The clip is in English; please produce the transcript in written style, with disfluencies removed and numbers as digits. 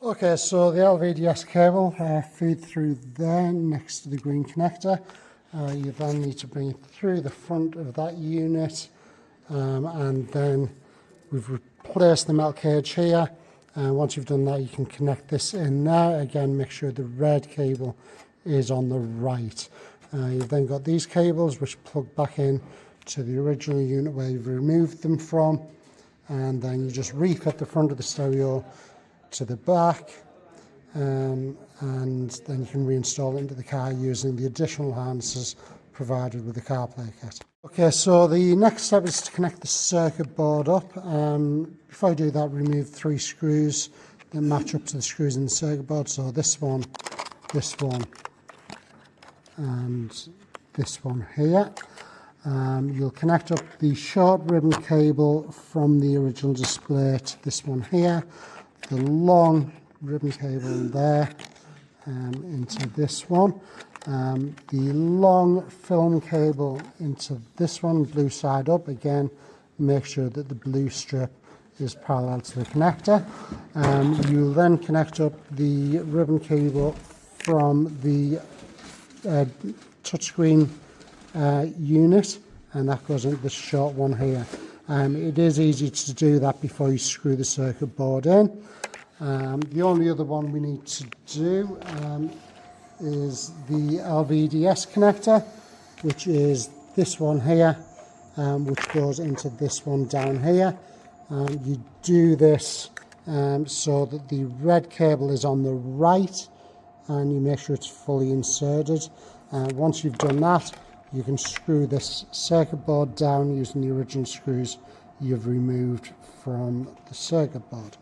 Okay, so the LVDS cable feed through there next to the green connector. You then need to bring it through the front of that unit, and then we've replaced the melt cage here. Once you've done that, you can connect this in there. Again, make sure the red cable is on the right. You've then got these cables which plug back in to the original unit where you've removed them from, and then you just refit the front of the stereo to the back, and then you can reinstall it into the car using the additional harnesses provided with the CarPlay kit. Okay, so the next step is to connect the circuit board up. Before I do that, remove 3 screws that match up to the screws in the circuit board. So this one, and this one here. You'll connect up the short ribbon cable from the original display to this one here, the long ribbon cable there into this one, the long film cable into this one, blue side up. Again, make sure that the blue strip is parallel to the connector. You'll then connect up the ribbon cable from the touchscreen unit, and that goes into the short one here. It is easy to do that before you screw the circuit board in. The only other one we need to do is the LVDS connector, which is this one here, which goes into this one down here. You do this so that the red cable is on the right, and you make sure it's fully inserted. Once you've done that, you can screw this circuit board down using the original screws you've removed from the circuit board.